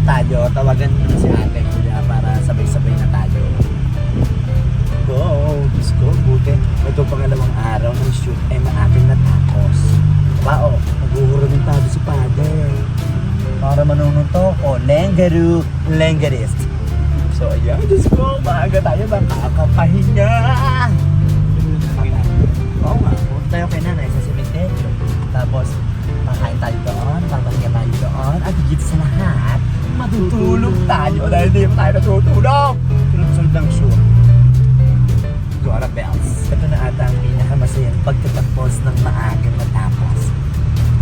tayo. Tawagan mo na si ate kuya para sabay-sabay na tayo. Go! Diyos ko, buti. Ito pangalawang araw ng shoot ay maagang natapos. Diba o, mag-uhuro ng tayo si father. Para manununto ko, Lengarist. So ayan, Diyos ko, maaga tayo makakapahinga. Oo nga, punta tayo kay nanay sa cemetery. Tapos, makain tayo doon, papahinga tayo doon, at higit sa lahat, matutulog tayo dahil hindi pa tayo natutulog. Sunod-sunod ng shoot. Dora Bells. Ito na ata ang pinakamasayang pagkatapos ng maagang matapos.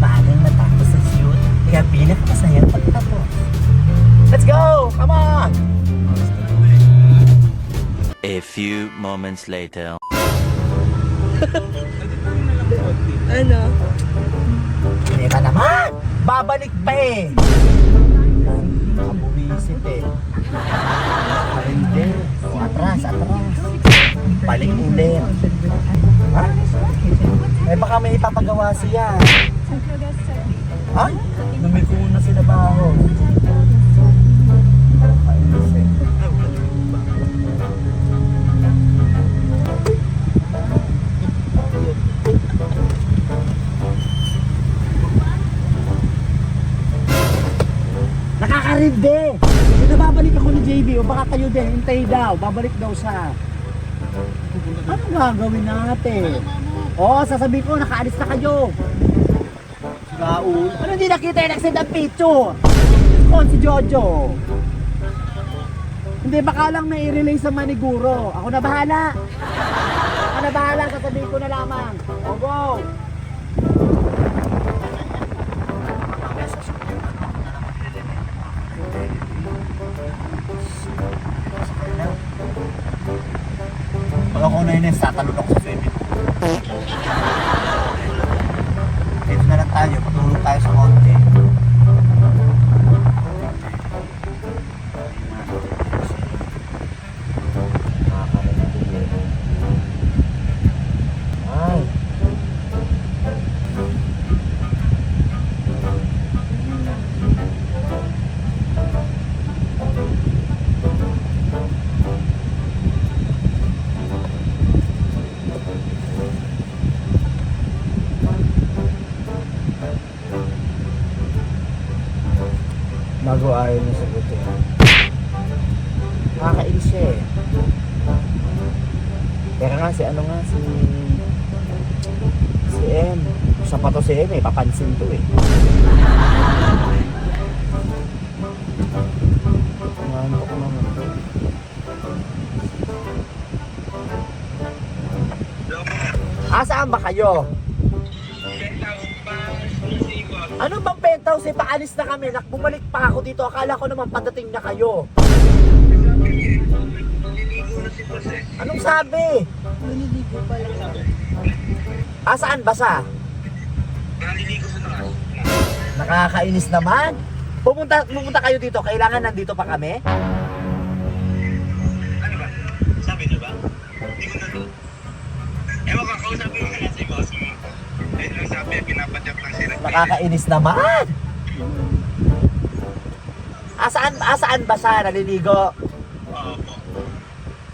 Maagang matapos sa shoot, kaya pinakamasayang pagkatapos. Let's go! Come on! A few moments later. Ano? Hindi ka naman! Babalik pa eh! Kabuwisit eh. Hindi. O, atras. Balik ulit. Ha? Eh baka may ipapagawa siya. Ay! Numiko na sila baho. Nakakaribde! Babalik ako ni JB o baka kayo din, hintay daw, babalik daw siya. Anong gagawin natin? Oo, sasabihin ko, nakaalis na kayo. Gaul. Ano hindi nakita yung nagsend ang picture? On si Jojo. Hindi, baka lang may i-relay sa Maniguro. Ako na bahala. Ako na bahala, sasabihin ko na lamang. O go! Pag ako na yun, tatalon ako sa swimming pool. Dito na lang tayo, patulog tayo sa konti. Ay. Bago ayaw niya sagutin. Nakakainis siya eh. Kaya nga si ano nga si M. Sa pa to si M eh, papansin to eh. Nantok naman. Saan ba kayo? Ano bang penthouse eh? Paalis na kami. Bumalik pa ako dito. Akala ko naman padating na kayo. Anong sabi? Naliligo pa lang. Saan ba sa? Naliligo sa taas. Nakakainis naman. Pumunta kayo dito. Kailangan nandito pa kami? Ano ba? Sabi niyo ba? Hindi ko na rin. Ewan ka, kausapin mo na si boss mo. Ayun lang sabi, pinapadyak lang sila. Nakakainis naman. Saan ba sa naliligo? Oo po.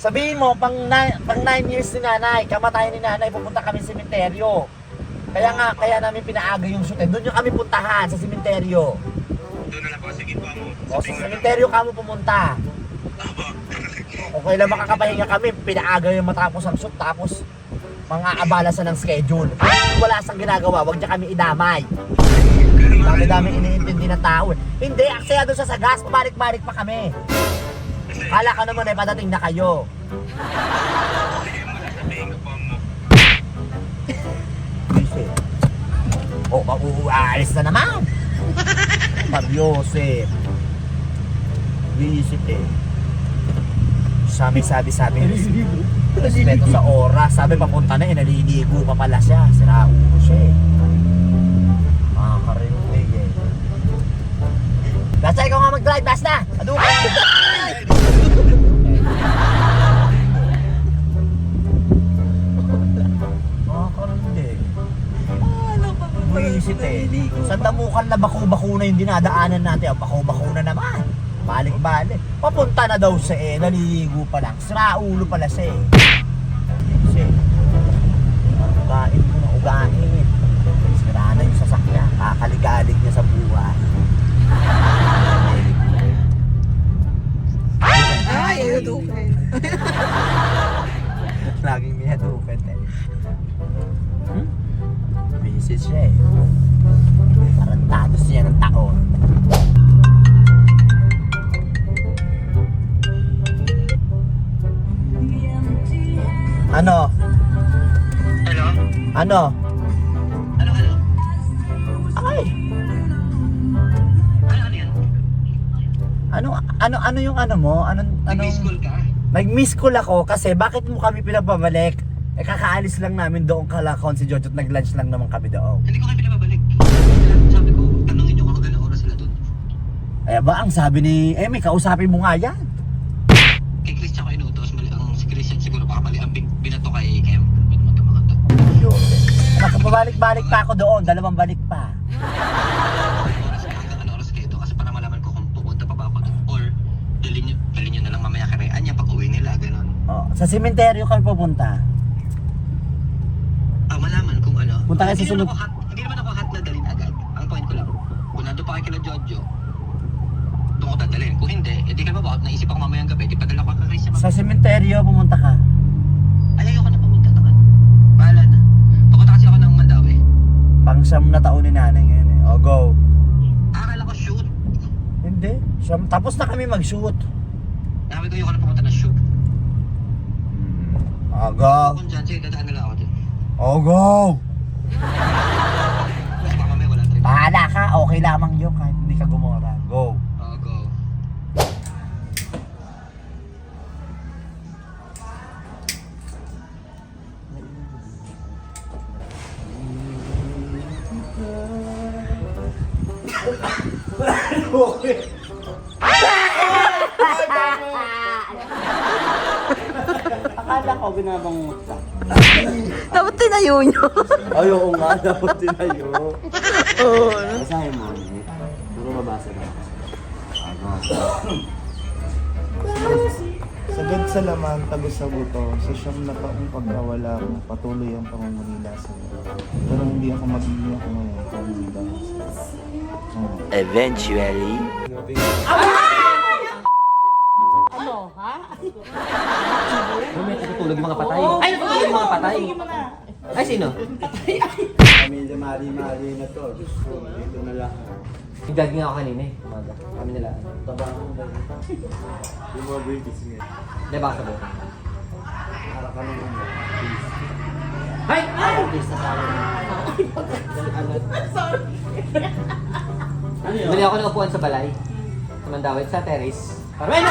Sabihin mo, pang 9 years ni nanay, kamatayan ni nanay, pupunta kami sa sementeryo. Kaya namin pinaaga yung shoot. Doon yung kami puntahan, sa sementeryo. Doon na lang po, sige po mo. O, sa sementeryo kamo pumunta. Opo. O kailan makakapahinga kami, pinaaga yung matapos ang shoot, tapos mga abala sa ng schedule. Wala sang ginagawa, wag niya kami idamay. Dami-dami iniintindi na tao. Hindi, aksaya doon sa Sagas, pabalik-balik pa kami. Kala ka naman eh, padating na kayo. Sige mo na, sabihin ko po mo. Visit. O, aalis na naman. Pabyose. Visit eh. Sabi. Respeto sa oras. Sabi papunta na eh, naliligo pa pala siya. Sira ulo siya eh. Makakarimpi eh. Basta ikaw nga mag-drive, basta! Aduka! Makakarimpi eh. Ano pa ba? Buisit eh. Sa damukan na bako-bako na yung dinadaanan natin. Bako-bako na naman. Balik-balik. Papunta na daw siya eh. Naliligo pa lang. Sira ulo pala siya eh. Kasi, ugain mo na ugain. Sira na yung sasakyan. Kakaligalig niya sa buhay. Ay, ayun. Laging may hadupin eh. Busy siya eh. Parang tatos niya ng taon. Ano? Hello? Ano? Ano? Ay! Ano yan? Ano yung ano mo? Nag-miss call ka? Nag-miss call ako kasi bakit mo kami pinapabalik? Eh kakaalis lang namin doon kalakon si Jojo at nag-lunch lang naman kami doon. Hindi ko kayo pinababalik. Sabi ko, tanungin niyo kung magandang oras sila doon. Eh ba ang sabi ni Emi, kausapin mo nga yan. Kay Christian ko inutos, mali ang si Christian siguro baka mali ang binato kay Kem. Mga to. Nakapabalik-balik pa ako doon, 2 balik pa. Hanggang ano oras kayo to? Kasi para malaman ko kung pupunta pa ba ako doon. Or dalhin niyo na lang mamaya kay Anya pag uwi nila, gano'n. Oh, sa sementeryo kami pupunta. Malaman kung ano. Punta kayo sa sunod. Hindi naman ako hot na dalhin agad. Ang point ko lang, kung nandun pa kayo kila Jojo, doon ko dadalhin. Kung hindi, edi kayo mabawat, naisip ako mamayang gabi, di padala ko kay Christian. Sa sementeryo pumunta ka. Ay, ayoko na pumunta naman. Bahala na. Pupunta kasi ako ng Mandawi. Pang-siyam na taon ni nanay ngayon eh. O, go. Akala ko shoot. Hindi. Tapos na kami mag-shoot. Sabi ko ayoko na pumunta na shoot. O, go. Kung dyan, sige, dadaan na lang ako dyan. O, go. Kasi baka mamaya wala trip. Bahala ka. Okay lamang yun kahit hindi ka gumora. Go. Oo, go. Akala ko binabangot ka. Dapat tinayo nyo. Ay, oo nga. Dapat tinayo. Oo. Basahin mo. Puro mabasa na. Sagad sa laman, tagos sa buto, sa siyam na taong pagkawala mo, patuloy ang pangungulila sa iyo. Pero hindi ako magiging ako ngayon kung hindi dahil sa Eventually. Ano, ha? May natutulog yung mga patay. Ay, natutulog yung mga patay. Ay, sino? Pamilya mali-mali na to. Diyos ko, dito na lang. Yung gagawin ako kanina eh. Umaga. Kami nila. Tabangan mo ba yun? Yung mga British nga. Hindi ba sabi? Harap ka naman mo. Ay! Ay! Please na sa akin. Ano yun? Bili ako ng upuan sa balay. Sa Mandawit, sa terrace. Para may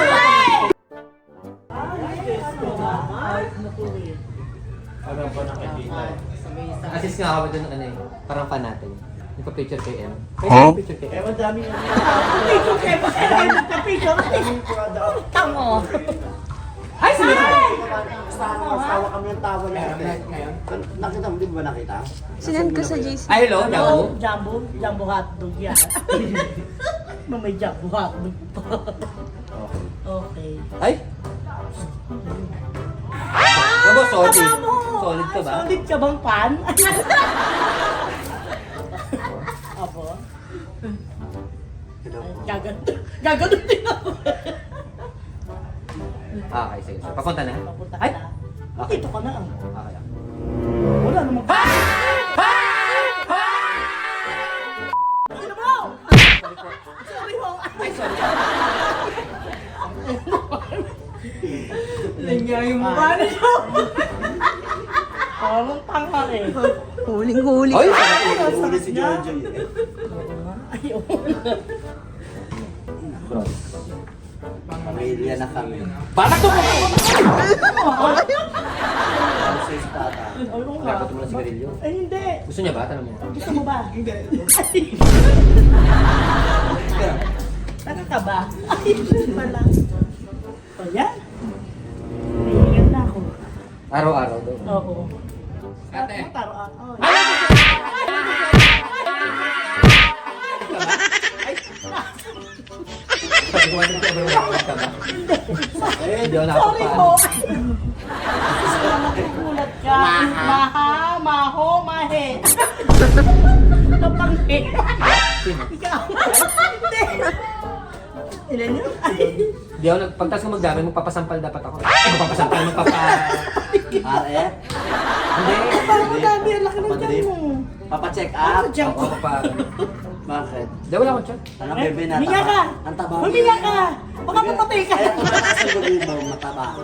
Ano ba nakikita? assist nga ako doon ano eh. Parang fan natin. Yung pa-picture kay M. Huh? Picture kay M. Ewan dami yung Tamo. Ay, sige! Tawa kami ng tawa natin. Nakita mo, di ba nakita? Sinend ko sa GC. Ay, hello, Jumbo hotdog yan. May jumbo hotdog pa. Okay. Ay! Ano, solid. Solid ka ba? Solid ka bang pan? Apo? Gagano din ako. Ah, okay, sige. Papunta na? Papunta ka Ay! na. Okay. Dito ka na. Okay lang. Wala namang pa. Sino mo? Sorry mo. Ay, sorry. Lingya yung mukha niyo. Parang tanga eh. Huling-huli. Ay! Uli si Jojo yun. Ayaw. Pamilya na kami. Batak to mo! Ano sa tata? Ayaw nga. Dapat mo na sigarilyo. Ay hindi. Gusto niya ba? Tanong mo. Gusto mo ba? Hindi. Taka ka ba? Ay, pala. O yan. Naiingat na ako. Araw-araw daw. Oo. Ate. Araw-araw. Sabi ko, ano ka ba yung ka ba? Hindi ako Sorry po. nakapagpaan. Gusto na nagugulat ka. Maha, maho, mahe. Kapanghe. Ikaw. Hindi. Ilan yun? Hindi ako, pagtas ko magdami, magpapasampal dapat ako. Magpapasampal, RF? Hindi. Parang madami ang laki ng tiyan mo. Papacheck Ano up? dyan? Ako pa. Bakit? Hindi, wala akong chat. Ano bebe na Huminga ka. Ang taba. Huminga ka. Baka mamatay ka. Kaya kung sa gabi mo, mataba ka.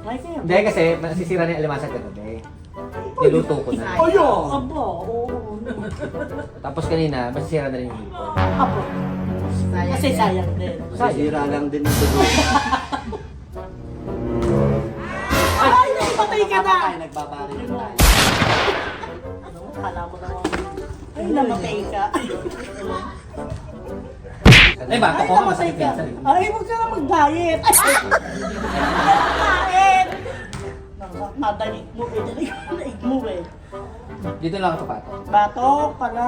Ay, kaya. Hindi, kasi masisira na yung alimasag kagabi. Niluto ko na. Oyo. Abo. Oo. Tapos kanina, masisira na rin yung hipon. Abo. Kasi sayang din. Sira lang din ang dugo. Ay, naipatay ka na. Ay, nagbabaril tayo. Kala mo naman. Ay, namatay ka. Ay, baka Ay, ko nga namatay masakit ka. yan. Ay, huwag ka na mag-diet. Ay, mag-diet. Nadalig mo eh. Dalig mo eh. Dito lang ako pato. Batok pala.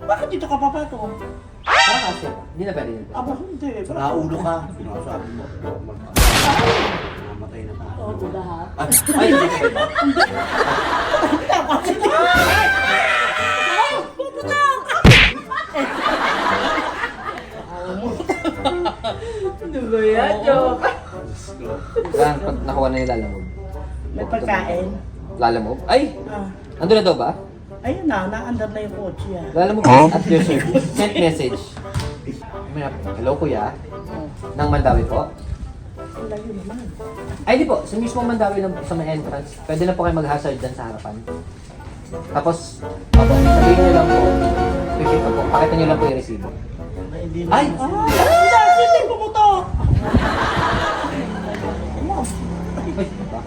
Bakit dito ka papatok? Parang kasi, hindi na pwede yun. Aba, hindi. Saka ulo ka. Sinasabi mo. Namatay na tayo. Oo, lahat. Ay, hindi na pwede. Parang pag nakuha na yung lalamog. May pagkain. Lalamog? Ay! Ah. Ando na daw ba? Ayun na, naandar na yung kotse ah. Lalamog at your service. Sent message. Hello kuya. Nang Mandawi po. Wala yun naman. Ay di po, sa mismong Mandawi lang po sa may entrance. Pwede na po kayo mag-hazard dyan sa harapan. Tapos, opo, sabihin nyo lang po. Pipito po. Pakita nyo lang po yung resibo. Ay! Ah, hindi pumutok! Ay, ba?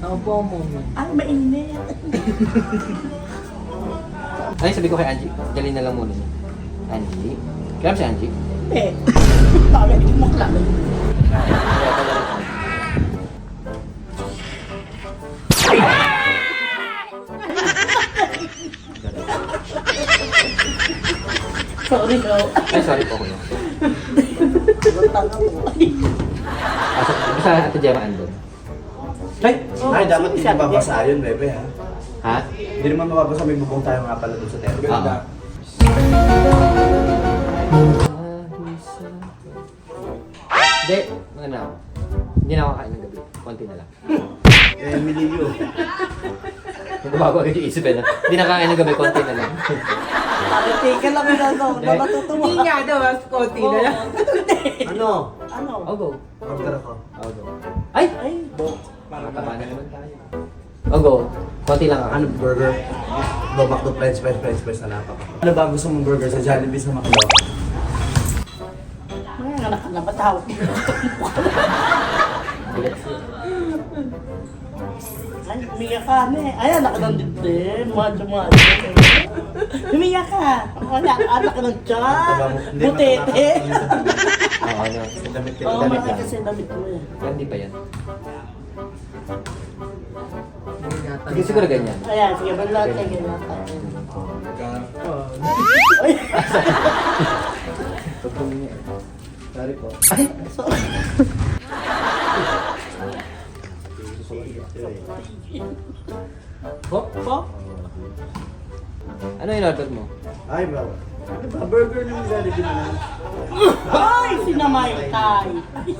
Opo mo. Ay, mainit. Ay, sabi ko kay Angie. Dali na lang muna niya. Angie? Kaya si Angie? Hindi. Bakit hindi mo klaro? Sorry, no. Ay, sorry po kuya. Tanga mo. Pasok, basta Ate Gemma andun. Ay, Ay, dapat sige, hindi sabi mababasa yun, bebe ha. Ha? Hindi naman mababasa, may bubong tayo nga pala doon sa terrace. Oo. Hindi, ano ako. Hindi na ako kain ng gabi. Konti na lang. Eh, Emilio. Magbabago agad yung isip eh. No? Hindi na kain ng gabi, konti na lang. Teka lang na daw. Matutuwa. Hindi nga daw, mas konti na lang. Ano? Ano? I'll go. Order ako. I'll go. Ay! Ay, Matama na naman tayo. I'll go. Konti lang ako. Ano burger? Go back to french fries na lapak. Ano ba gusto mong burger sa Jollibee sa McDo? mga anak ka na matawag. Ay, umiyak ka na eh. Ay, anak ka ng dibdib. Madyo. Umiyak ka. Wala, anak ka ng tiyan. Butete. Oo, ano. Damit Oo, Damit mali lang. kasi damit mo eh. Pero hindi pa yan. Sige, siguro ganyan. Ayan, sige, balat. Sige, balat. Ay, Pagpumingin. Sorry po. Po? po? Ano yung order mo? Ay, bro. Ano ba? Burger ng Jollibee na lang. Ay, sinamay tay. Ay,